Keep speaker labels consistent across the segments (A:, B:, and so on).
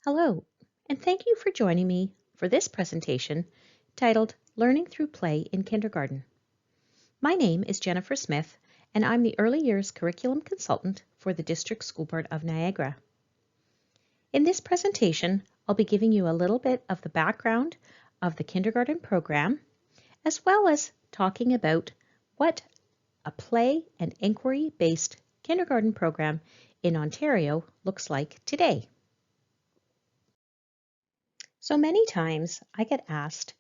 A: Hello, and thank you for joining me for this presentation titled Learning Through Play in Kindergarten. My name is Jennifer Smith, and I'm the Early Years Curriculum Consultant for the District School Board of Niagara. In this presentation, I'll be giving you a little bit of the background of the kindergarten program, as well as talking about what a play and inquiry-based kindergarten program in Ontario looks like today. So many times I get asked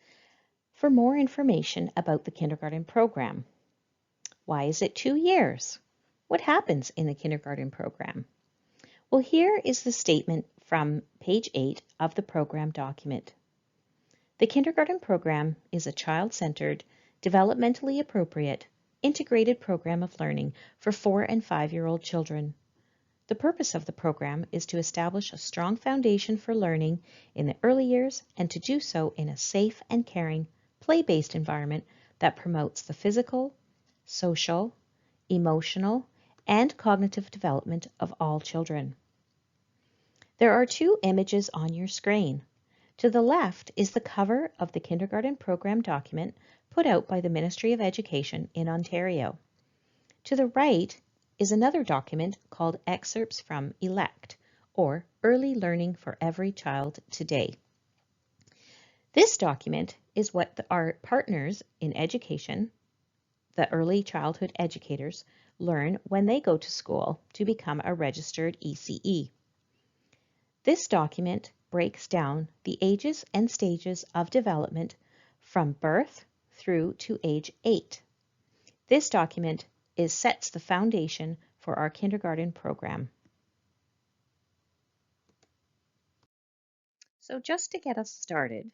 A: for more information about the kindergarten program. Why is it 2 years? What happens in the kindergarten program? Well, here is the statement from page 8 of the program document. The kindergarten program is a child-centered, developmentally appropriate, integrated program of learning for 4 and 5-year-old children. The purpose of the program is to establish a strong foundation for learning in the early years and to do so in a safe and caring, play-based environment that promotes the physical, social, emotional, and cognitive development of all children. There are 2 images on your screen. To the left is the cover of the kindergarten program document put out by the Ministry of Education in Ontario. To the right is another document called Excerpts from ELECT, or Early Learning for Every Child Today. This document is what our partners in education, the early childhood educators, learn when they go to school to become a registered ECE. This document breaks down the ages and stages of development from birth through to age 8. This document sets the foundation for our kindergarten program. So just to get us started,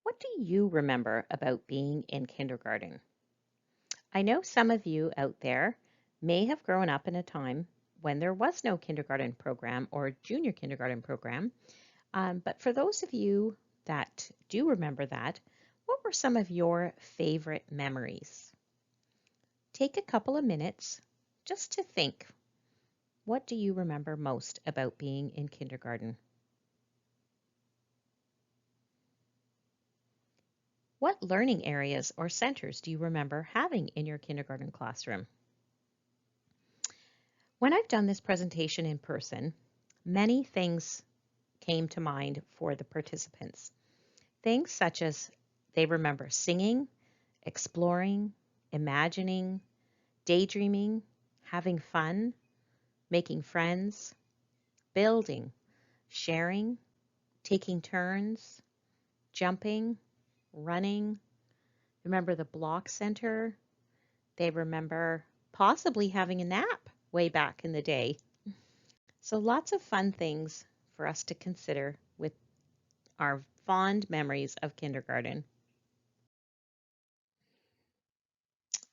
A: what do you remember about being in kindergarten? I know some of you out there may have grown up in a time when there was no kindergarten program or junior kindergarten program, but for those of you that do remember that, what were some of your favorite memories? Take a couple of minutes just to think. What do you remember most about being in kindergarten? What learning areas or centers do you remember having in your kindergarten classroom? When I've done this presentation in person, many things came to mind for the participants. Things such as they remember singing, exploring, imagining, daydreaming, having fun, making friends, building, sharing, taking turns, jumping, running. Remember the block center. They remember possibly having a nap way back in the day. So lots of fun things for us to consider with our fond memories of kindergarten.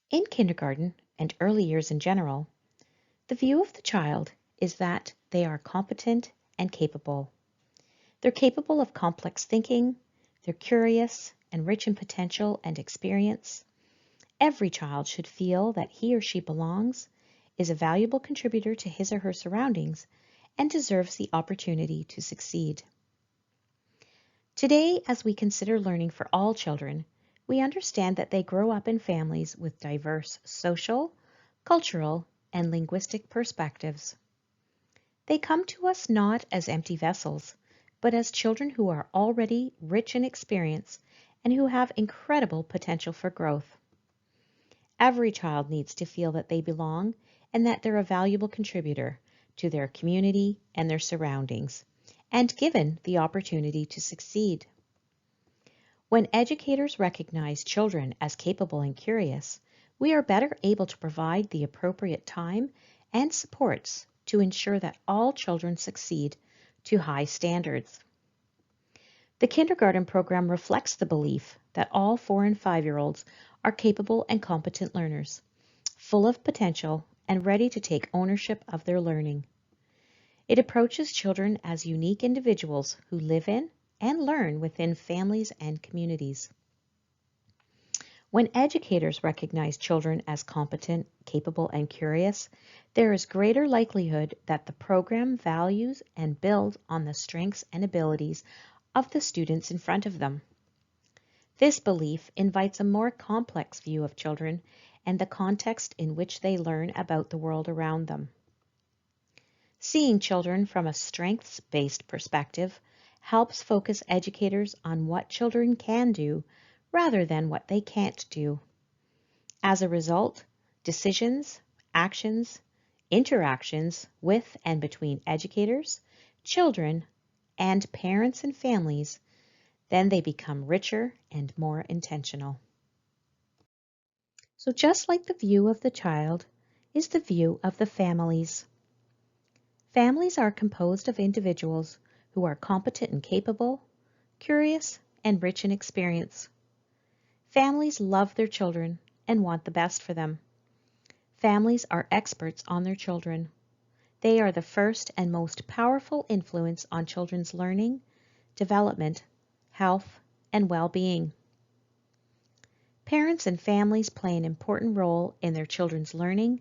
A: In kindergarten and early years in general, the view of the child is that they are competent and capable. They're capable of complex thinking, they're curious and rich in potential and experience. Every child should feel that he or she belongs, is a valuable contributor to his or her surroundings, and deserves the opportunity to succeed. Today, as we consider learning for all children, we understand that they grow up in families with diverse social, cultural, and linguistic perspectives. They come to us not as empty vessels, but as children who are already rich in experience and who have incredible potential for growth. Every child needs to feel that they belong and that they're a valuable contributor to their community and their surroundings, and given the opportunity to succeed. When educators recognize children as capable and curious, we are better able to provide the appropriate time and supports to ensure that all children succeed to high standards. The kindergarten program reflects the belief that all 4 and 5-year-olds are capable and competent learners, full of potential and ready to take ownership of their learning. It approaches children as unique individuals who live in and learn within families and communities. When educators recognize children as competent, capable, and curious, there is greater likelihood that the program values and builds on the strengths and abilities of the students in front of them. This belief invites a more complex view of children and the context in which they learn about the world around them. Seeing children from a strengths-based perspective helps focus educators on what children can do rather than what they can't do. As a result, decisions, actions, interactions with and between educators, children, and parents and families, then they become richer and more intentional. So just like the view of the child is the view of the families. Families are composed of individuals who are competent and capable, curious, and rich in experience. Families love their children and want the best for them. Families are experts on their children. They are the first and most powerful influence on children's learning, development, health, and well-being. Parents and families play an important role in their children's learning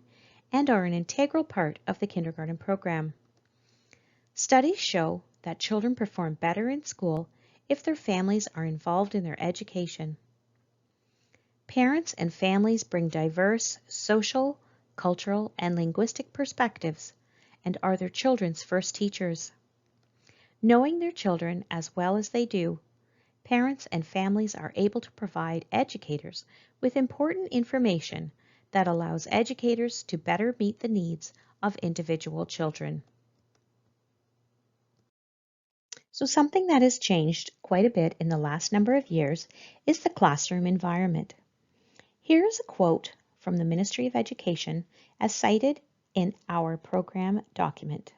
A: and are an integral part of the kindergarten program. Studies show that children perform better in school if their families are involved in their education. Parents and families bring diverse social, cultural, and linguistic perspectives and are their children's first teachers. Knowing their children as well as they do, parents and families are able to provide educators with important information that allows educators to better meet the needs of individual children. So something that has changed quite a bit in the last number of years is the classroom environment. Here is a quote from the Ministry of Education as cited in our program document.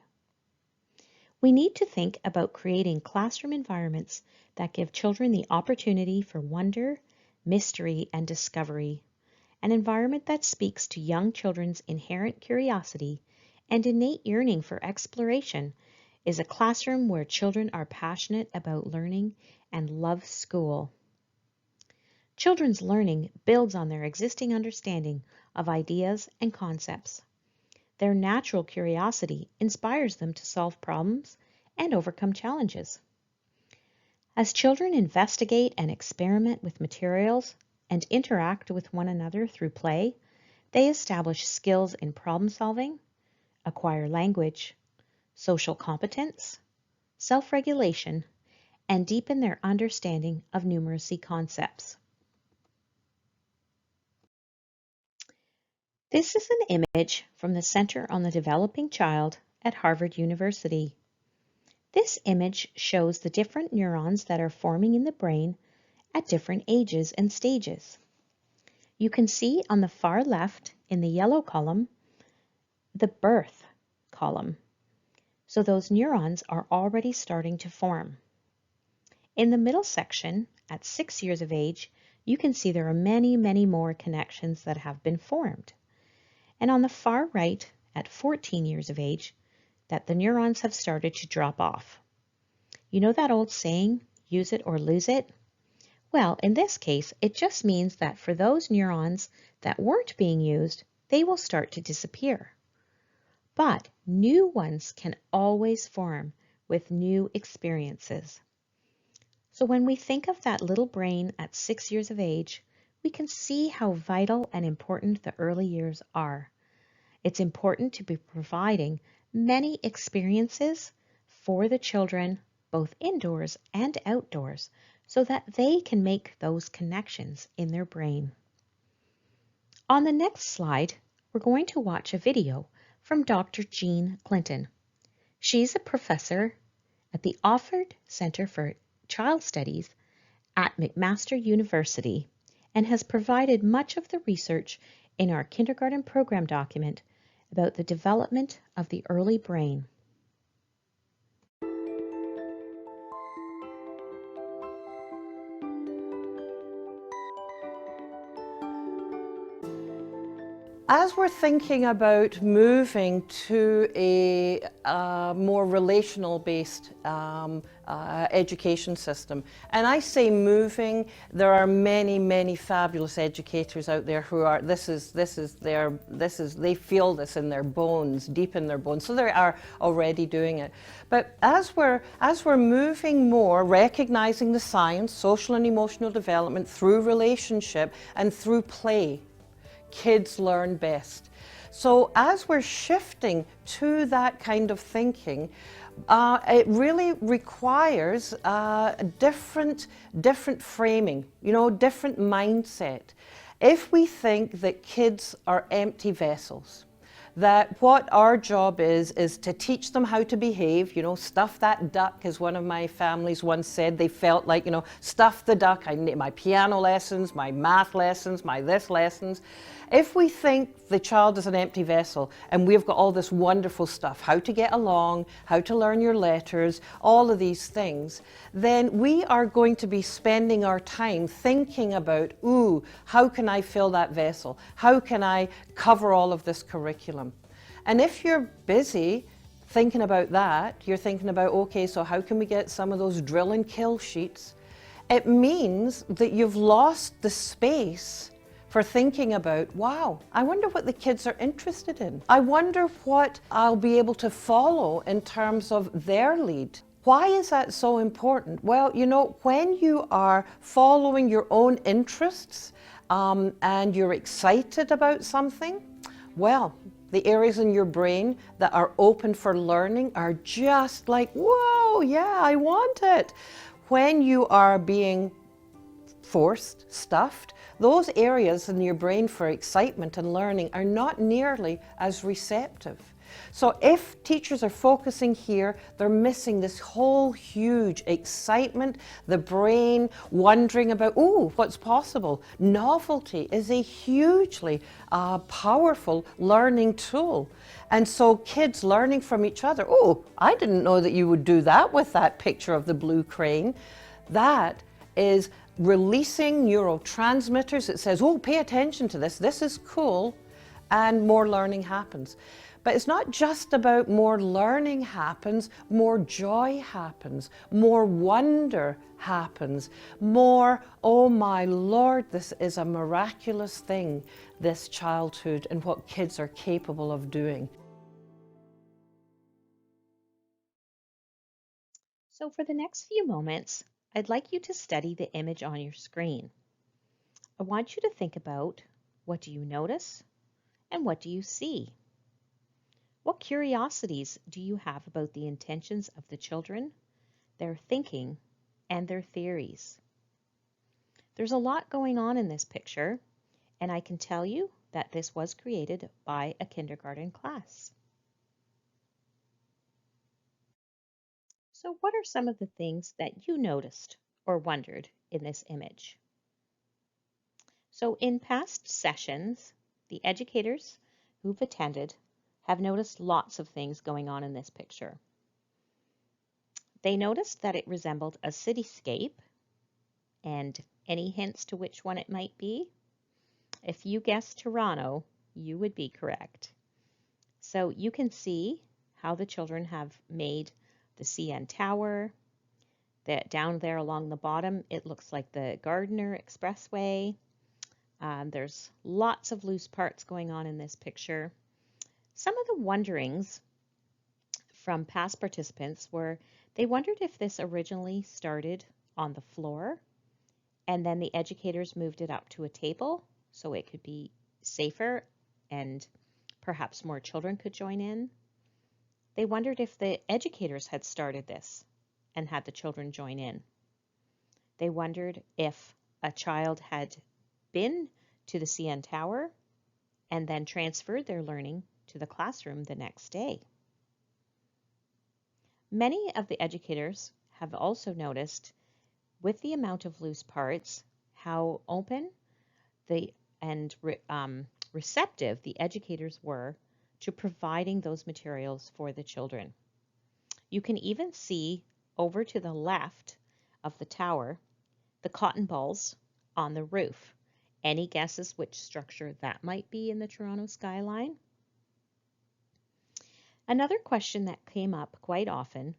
A: We need to think about creating classroom environments that give children the opportunity for wonder, mystery, and discovery, an environment that speaks to young children's inherent curiosity and innate yearning for exploration is a classroom where children are passionate about learning and love school. Children's learning builds on their existing understanding of ideas and concepts. Their natural curiosity inspires them to solve problems and overcome challenges. As children investigate and experiment with materials and interact with one another through play, they establish skills in problem solving, acquire language, social competence, self-regulation, and deepen their understanding of numeracy concepts. This is an image from the Center on the Developing Child at Harvard University. This image shows the different neurons that are forming in the brain at different ages and stages. You can see on the far left in the yellow column, the birth column. So those neurons are already starting to form. In the middle section, at 6 years of age, you can see there are many, many more connections that have been formed. And on the far right, at 14 years of age, that the neurons have started to drop off. You know that old saying, use it or lose it? Well, in this case, it just means that for those neurons that weren't being used, they will start to disappear. But new ones can always form with new experiences. So when we think of that little brain at 6 years of age, we can see how vital and important the early years are. It's important to be providing many experiences for the children, both indoors and outdoors, so that they can make those connections in their brain. On the next slide, we're going to watch a video from Dr. Jean Clinton. She's a professor at the Offord Center for Child Studies at McMaster University and has provided much of the research in our kindergarten program document about the development of the early brain.
B: As we're thinking about moving to a more relational-based education system, and I say moving, there are many fabulous educators out there who are, they feel this in their bones, deep in their bones, so they are already doing it. But as we're moving more, recognizing the science, social and emotional development through relationship and through play, kids learn best. So as we're shifting to that kind of thinking, it really requires different framing, different mindset. If we think that kids are empty vessels, that what our job is to teach them how to behave, stuff that duck, as one of my families once said. They felt like, stuff the duck. I need my piano lessons, my math lessons, my this lessons. If we think the child is an empty vessel and we've got all this wonderful stuff, how to get along, how to learn your letters, all of these things, then we are going to be spending our time thinking about, ooh, how can I fill that vessel? How can I cover all of this curriculum? And if you're busy thinking about that, you're thinking about, okay, so how can we get some of those drill and kill sheets? It means that you've lost the space for thinking about, wow, I wonder what the kids are interested in. I wonder what I'll be able to follow in terms of their lead. Why is that so important? Well, when you are following your own interests and you're excited about something, well, the areas in your brain that are open for learning are just like, whoa, yeah, I want it. When you are being forced, stuffed, those areas in your brain for excitement and learning are not nearly as receptive. So if teachers are focusing here, they're missing this whole huge excitement, the brain wondering about, oh, what's possible. Novelty is a hugely powerful learning tool. And so kids learning from each other, oh, I didn't know that you would do that with that picture of the blue crane. That is releasing neurotransmitters that says, oh, pay attention to this is cool, and more learning happens. But it's not just about more learning happens, more joy happens, more wonder happens, more, oh my Lord, this is a miraculous thing, this childhood and what kids are capable of doing.
A: So for the next few moments, I'd like you to study the image on your screen. I want you to think about, what do you notice and what do you see? What curiosities do you have about the intentions of the children, their thinking, and their theories? There's a lot going on in this picture, and I can tell you that this was created by a kindergarten class. So what are some of the things that you noticed or wondered in this image? So in past sessions, the educators who've attended have noticed lots of things going on in this picture. They noticed that it resembled a cityscape, and any hints to which one it might be? If you guessed Toronto, you would be correct. So you can see how the children have made the CN Tower. That down there along the bottom, it looks like the Gardiner Expressway. There's lots of loose parts going on in this picture. Some of the wonderings from past participants were they wondered if this originally started on the floor and then the educators moved it up to a table so it could be safer and perhaps more children could join in. They wondered if the educators had started this and had the children join in. They wondered if a child had been to the CN Tower and then transferred their learning to the classroom the next day. Many of the educators have also noticed, with the amount of loose parts, how open and receptive the educators were to providing those materials for the children. You can even see over to the left of the tower the cotton balls on the roof. Any guesses which structure that might be in the Toronto skyline? Another question that came up quite often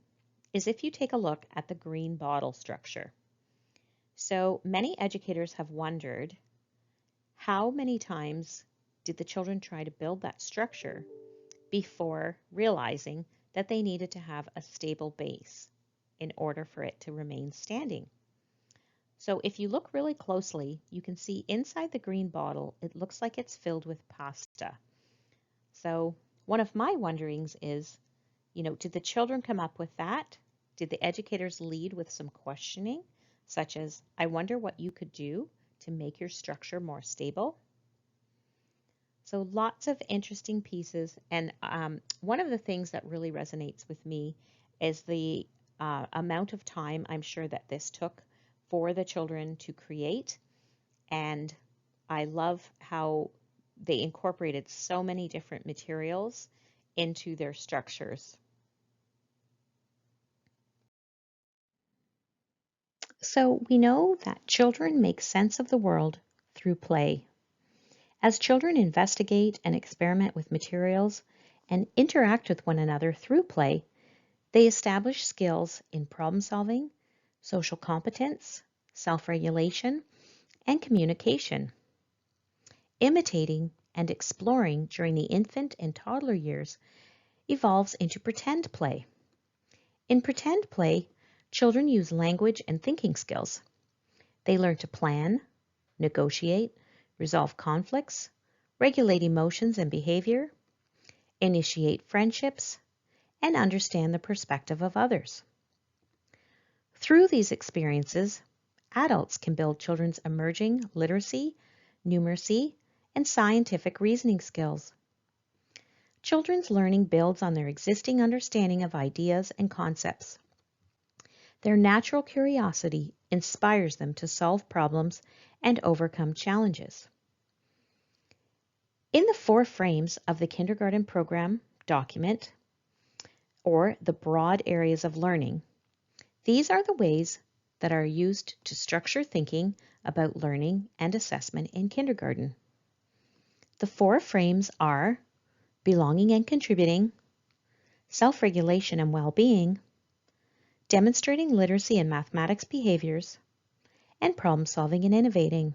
A: is if you take a look at the green bottle structure. So many educators have wondered, how many times did the children try to build that structure before realizing that they needed to have a stable base in order for it to remain standing? So if you look really closely, you can see inside the green bottle, it looks like it's filled with pasta. So one of my wonderings is, did the children come up with that? Did the educators lead with some questioning, such as, I wonder what you could do to make your structure more stable? So lots of interesting pieces. And one of the things that really resonates with me is the amount of time I'm sure that this took for the children to create. And I love how they incorporated so many different materials into their structures. So we know that children make sense of the world through play. As children investigate and experiment with materials and interact with one another through play, they establish skills in problem solving, social competence, self-regulation, and communication. Imitating and exploring during the infant and toddler years evolves into pretend play. In pretend play, children use language and thinking skills. They learn to plan, negotiate, resolve conflicts, regulate emotions and behavior, initiate friendships, and understand the perspective of others. Through these experiences, adults can build children's emerging literacy, numeracy, and scientific reasoning skills. Children's learning builds on their existing understanding of ideas and concepts. Their natural curiosity inspires them to solve problems and overcome challenges. In the 4 frames of the kindergarten program document, or the broad areas of learning, these are the ways that are used to structure thinking about learning and assessment in kindergarten. The 4 frames are belonging and contributing, self-regulation and well-being, demonstrating literacy and mathematics behaviors, and problem solving and innovating.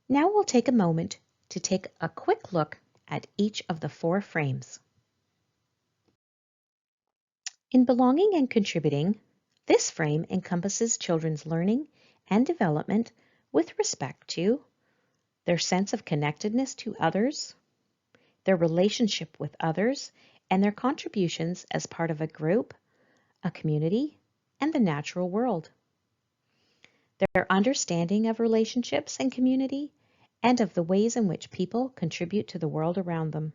A: Now we'll take a moment to take a quick look at each of the 4 frames. In belonging and contributing, this frame encompasses children's learning and development with respect to their sense of connectedness to others, their relationship with others, and their contributions as part of a group, a community, and the natural world. Their understanding of relationships and community, and of the ways in which people contribute to the world around them.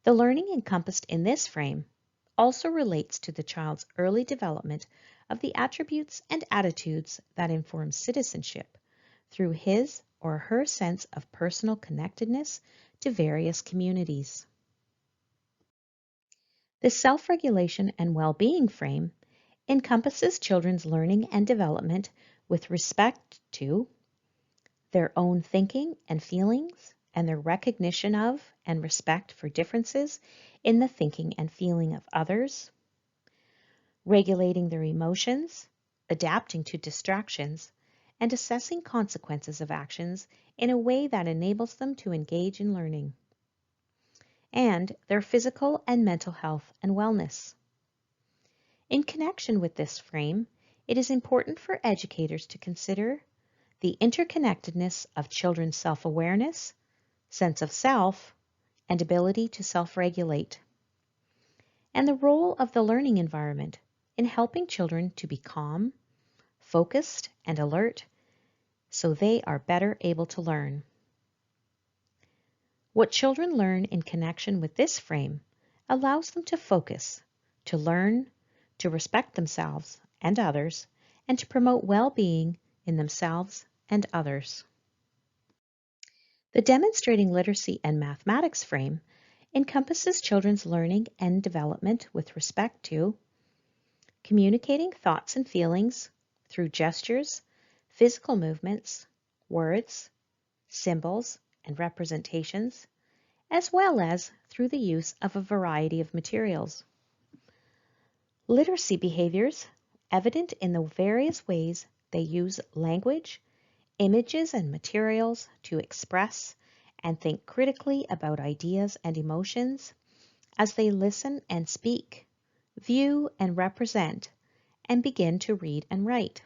A: The learning encompassed in this frame also relates to the child's early development of the attributes and attitudes that inform citizenship through his or her sense of personal connectedness to various communities. The self-regulation and well-being frame encompasses children's learning and development with respect to their own thinking and feelings and their recognition of and respect for differences in the thinking and feeling of others, regulating their emotions, adapting to distractions, and assessing consequences of actions in a way that enables them to engage in learning, and their physical and mental health and wellness. In connection with this frame, it is important for educators to consider the interconnectedness of children's self-awareness, sense of self, and ability to self-regulate, and the role of the learning environment in helping children to be calm, focused, and alert so they are better able to learn. What children learn in connection with this frame allows them to focus, to learn, to respect themselves and others, and to promote well-being in themselves and others. The demonstrating literacy and mathematics frame encompasses children's learning and development with respect to communicating thoughts and feelings through gestures, physical movements, words, symbols, and representations, as well as through the use of a variety of materials. Literacy behaviors, evident in the various ways they use language, images, and materials to express and think critically about ideas and emotions as they listen and speak, view and represent, and begin to read and write.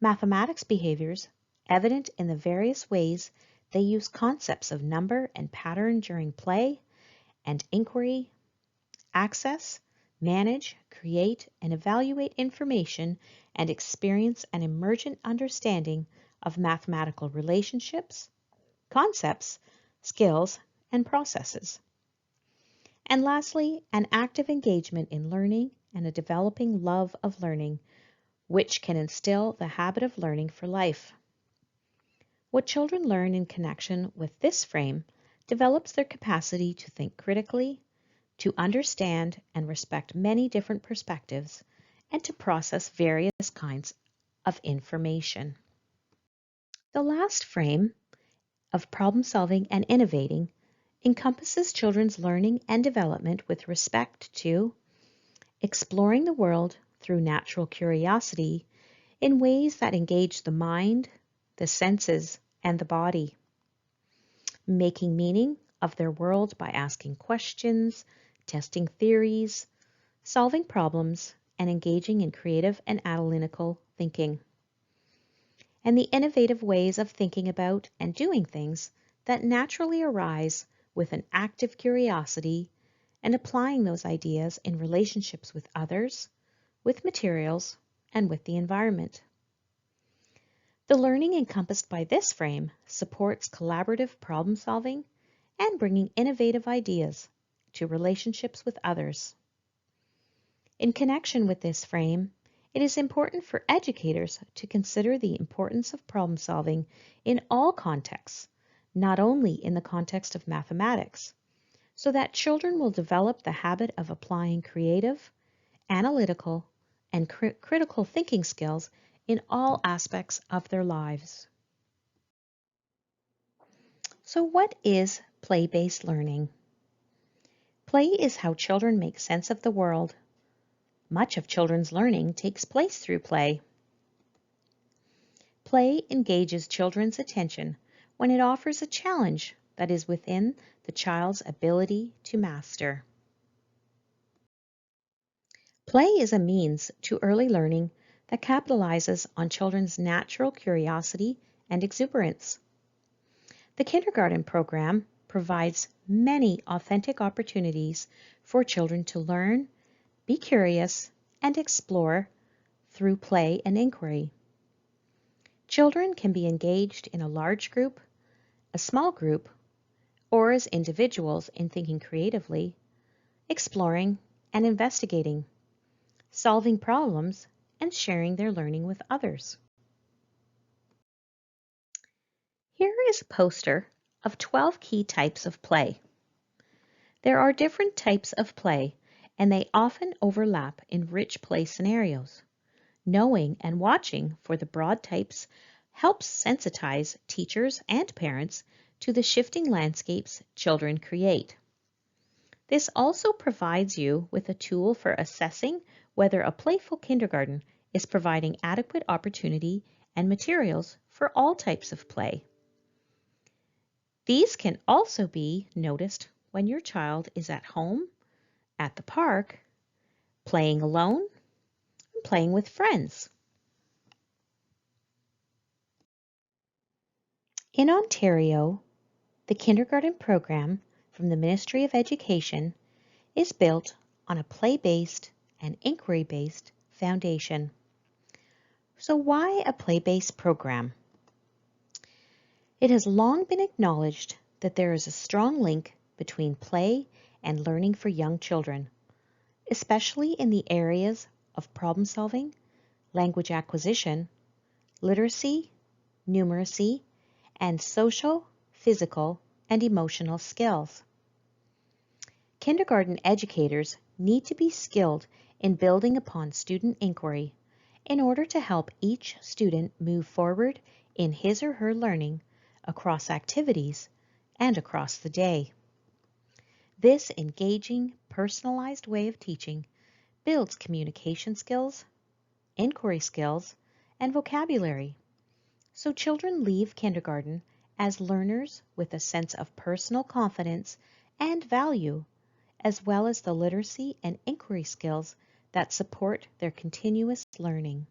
A: Mathematics behaviors, evident in the various ways they use concepts of number and pattern during play and inquiry, access, manage, create, and evaluate information and experience an emergent understanding of mathematical relationships, concepts, skills, and processes. And lastly, an active engagement in learning and a developing love of learning, which can instill the habit of learning for life. What children learn in connection with this frame develops their capacity to think critically, to understand and respect many different perspectives, and to process various kinds of information. The last frame of problem solving and innovating encompasses children's learning and development with respect to exploring the world through natural curiosity in ways that engage the mind, the senses, and the body, making meaning of their world by asking questions, testing theories, solving problems, and engaging in creative and analytical thinking, and the innovative ways of thinking about and doing things that naturally arise with an active curiosity and applying those ideas in relationships with others, with materials, and with the environment. The learning encompassed by this frame supports collaborative problem solving and bringing innovative ideas to relationships with others. In connection with this frame, it is important for educators to consider the importance of problem solving in all contexts, not only in the context of mathematics, so that children will develop the habit of applying creative, analytical, and critical thinking skills in all aspects of their lives. So what is play-based learning? Play is how children make sense of the world. Much of children's learning takes place through play. Play engages children's attention when it offers a challenge that is within the child's ability to master. Play is a means to early learning that capitalizes on children's natural curiosity and exuberance. The kindergarten program provides many authentic opportunities for children to learn, be curious, and explore through play and inquiry. Children can be engaged in a large group, a small group, or as individuals in thinking creatively, exploring and investigating, solving problems, and sharing their learning with others. Here is a poster of 12 key types of play. There are different types of play, and they often overlap in rich play scenarios. Knowing and watching for the broad types helps sensitize teachers and parents to the shifting landscapes children create. This also provides you with a tool for assessing whether a playful kindergarten is providing adequate opportunity and materials for all types of play. These can also be noticed when your child is at home, at the park, playing alone, and playing with friends. In Ontario, the kindergarten program from the Ministry of Education is built on a play-based and inquiry-based foundation. So why a play-based program? It has long been acknowledged that there is a strong link between play and learning for young children, especially in the areas of problem solving, language acquisition, literacy, numeracy, and social, physical, and emotional skills. Kindergarten educators need to be skilled in building upon student inquiry in order to help each student move forward in his or her learning across activities and across the day. This engaging, personalized way of teaching builds communication skills, inquiry skills, and vocabulary, so children leave kindergarten as learners with a sense of personal confidence and value, as well as the literacy and inquiry skills that support their continuous learning.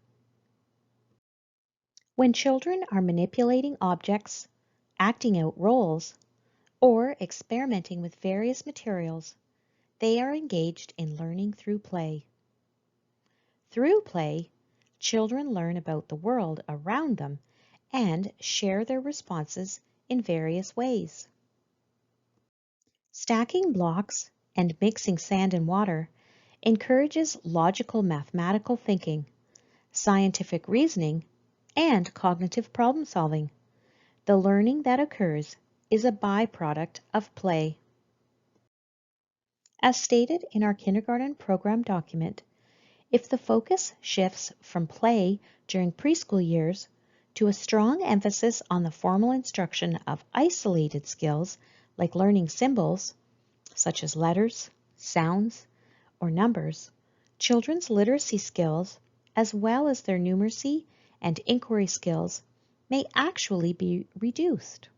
A: When children are manipulating objects, acting out roles, or experimenting with various materials, they are engaged in learning through play. Through play, children learn about the world around them and share their responses in various ways. Stacking blocks and mixing sand and water encourages logical mathematical thinking, scientific reasoning, and cognitive problem solving. The learning that occurs is a byproduct of play. As stated in our kindergarten program document, if the focus shifts from play during preschool years to a strong emphasis on the formal instruction of isolated skills like learning symbols, such as letters, sounds, or numbers, children's literacy skills, as well as their numeracy and inquiry skills, may actually be reduced.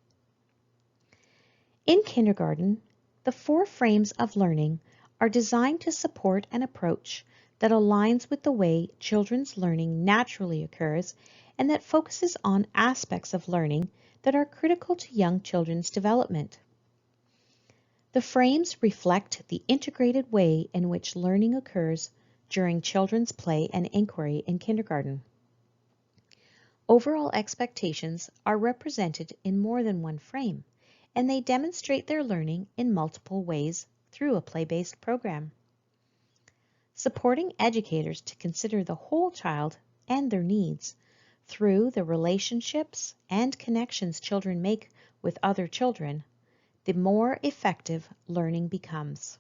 A: In kindergarten, the 4 frames of learning are designed to support an approach that aligns with the way children's learning naturally occurs and that focuses on aspects of learning that are critical to young children's development. The frames reflect the integrated way in which learning occurs during children's play and inquiry in kindergarten. Overall expectations are represented in more than one frame, and they demonstrate their learning in multiple ways through a play-based program. Supporting educators to consider the whole child and their needs through the relationships and connections children make with other children, the more effective learning becomes.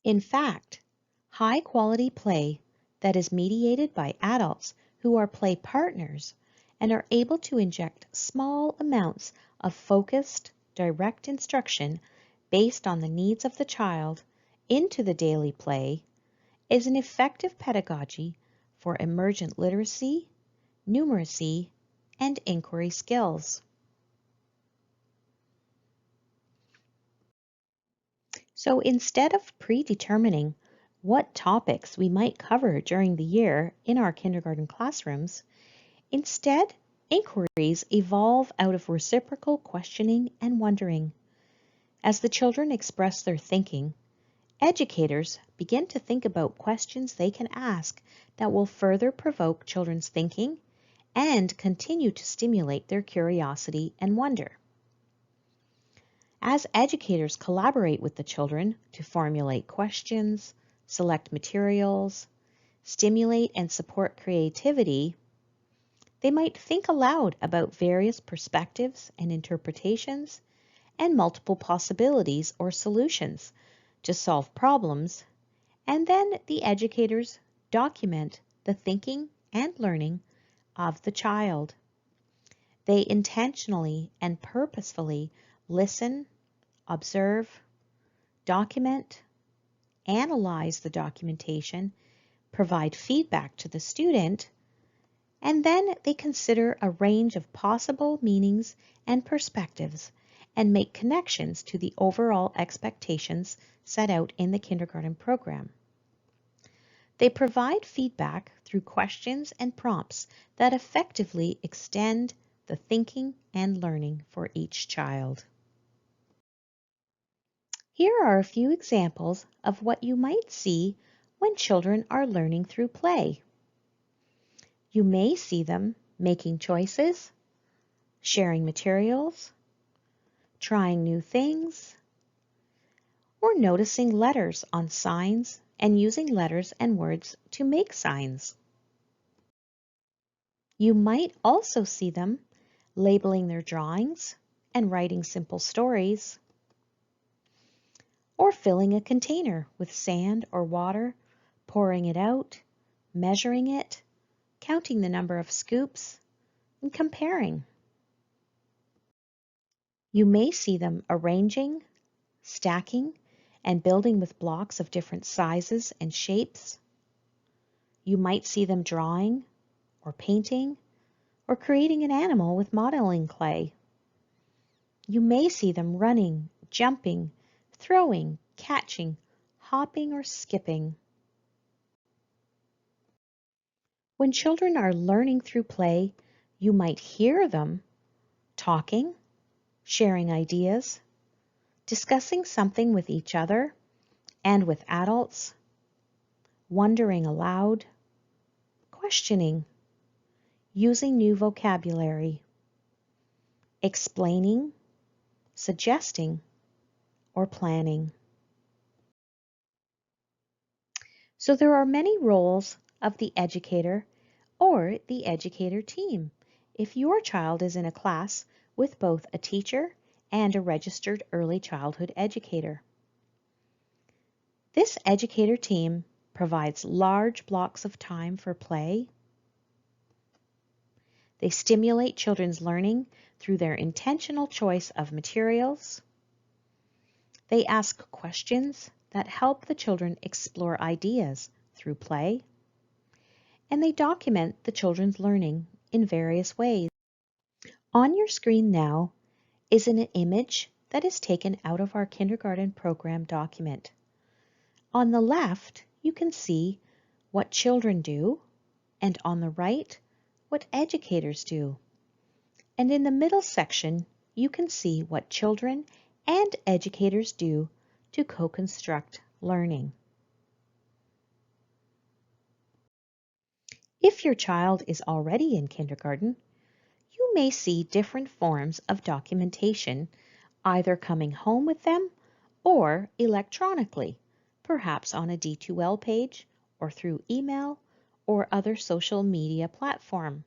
A: In fact, high-quality play that is mediated by adults who are play partners and are able to inject small amounts of focused, direct instruction based on the needs of the child into the daily play is an effective pedagogy for emergent literacy, numeracy, and inquiry skills. So instead of predetermining what topics we might cover during the year in our kindergarten classrooms, instead, inquiries evolve out of reciprocal questioning and wondering. As the children express their thinking, educators begin to think about questions they can ask that will further provoke children's thinking and continue to stimulate their curiosity and wonder. As educators collaborate with the children to formulate questions, select materials, stimulate and support creativity, they might think aloud about various perspectives and interpretations and multiple possibilities or solutions to solve problems, and then the educators document the thinking and learning of the child. They intentionally and purposefully listen, observe, document, analyze the documentation, provide feedback to the student, and then they consider a range of possible meanings and perspectives and make connections to the overall expectations set out in the kindergarten program. They provide feedback through questions and prompts that effectively extend the thinking and learning for each child. Here are a few examples of what you might see when children are learning through play. You may see them making choices, sharing materials, trying new things, or noticing letters on signs and using letters and words to make signs. You might also see them labeling their drawings and writing simple stories, or filling a container with sand or water, pouring it out, measuring it, counting the number of scoops, and comparing. You may see them arranging, stacking, and building with blocks of different sizes and shapes. You might see them drawing or painting or creating an animal with modeling clay. You may see them running, jumping, throwing, catching, hopping, or skipping. When children are learning through play, you might hear them talking, sharing ideas, discussing something with each other and with adults, wondering aloud, questioning, using new vocabulary, explaining, suggesting, or planning. So there are many roles of the educator or the educator team if your child is in a class with both a teacher and a registered early childhood educator. This educator team provides large blocks of time for play. They stimulate children's learning through their intentional choice of materials. They ask questions that help the children explore ideas through play. And they document the children's learning in various ways. On your screen now is an image that is taken out of our kindergarten program document. On the left, you can see what children do, and on the right, what educators do. And in the middle section, you can see what children and educators do to co-construct learning. If your child is already in kindergarten, you may see different forms of documentation either coming home with them or electronically, perhaps on a D2L page or through email or other social media platform.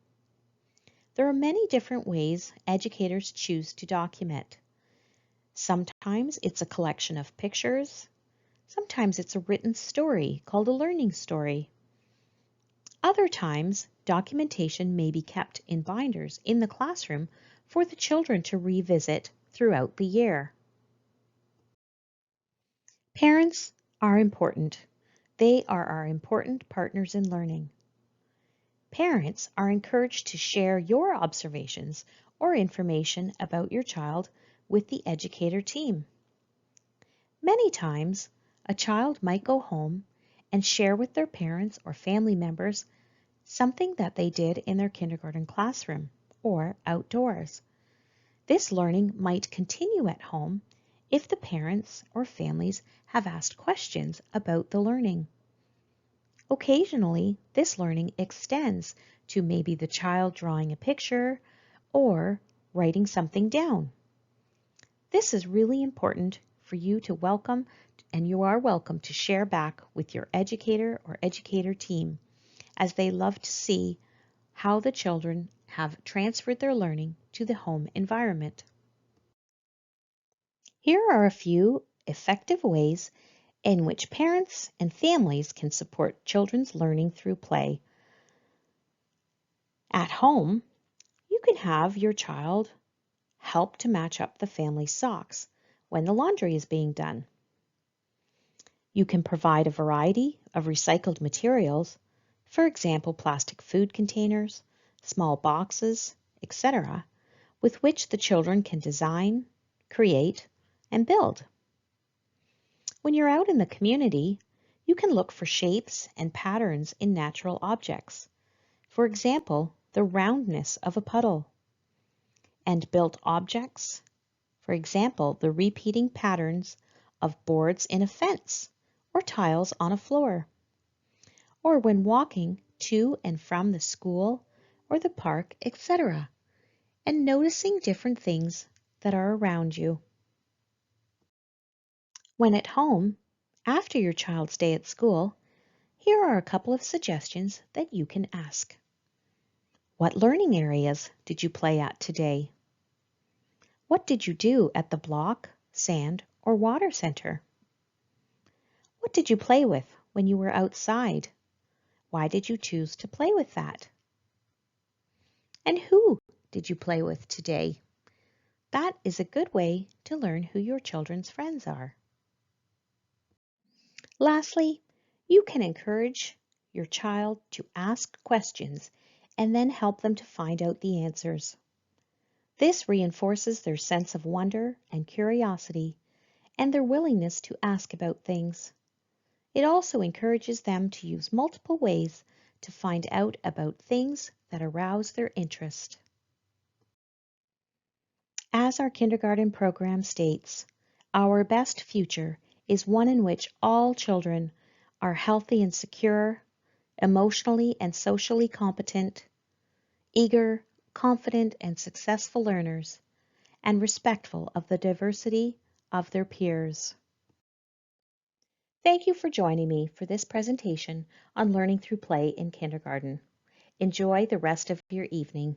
A: There are many different ways educators choose to document. Sometimes it's a collection of pictures. Sometimes it's a written story called a learning story. Other times, documentation may be kept in binders in the classroom for the children to revisit throughout the year. Parents are important. They are our important partners in learning. Parents are encouraged to share your observations or information about your child with the educator team. Many times, a child might go home and share with their parents or family members something that they did in their kindergarten classroom or outdoors. This learning might continue at home if the parents or families have asked questions about the learning. Occasionally, this learning extends to maybe the child drawing a picture or writing something down. This is really important for you to welcome, and you are welcome to share back with your educator or educator team, as they love to see how the children have transferred their learning to the home environment. Here are a few effective ways in which parents and families can support children's learning through play. At home, you can have your child help to match up the family socks when the laundry is being done. You can provide a variety of recycled materials, for example, plastic food containers, small boxes, etc., with which the children can design, create, and build. When you're out in the community, you can look for shapes and patterns in natural objects. For example, the roundness of a puddle. And built objects, for example, the repeating patterns of boards in a fence or tiles on a floor. Or when walking to and from the school or the park, etc., and noticing different things that are around you. When at home, after your child's day at school, here are a couple of suggestions that you can ask. What learning areas did you play at today? What did you do at the block, sand, or water center? What did you play with when you were outside? Why did you choose to play with that? And who did you play with today? That is a good way to learn who your children's friends are. Lastly, you can encourage your child to ask questions and then help them to find out the answers. This reinforces their sense of wonder and curiosity and their willingness to ask about things. It also encourages them to use multiple ways to find out about things that arouse their interest. As our kindergarten program states, our best future is one in which all children are healthy and secure, emotionally and socially competent, eager, confident, and successful learners, and respectful of the diversity of their peers. Thank you for joining me for this presentation on learning through play in kindergarten. Enjoy the rest of your evening.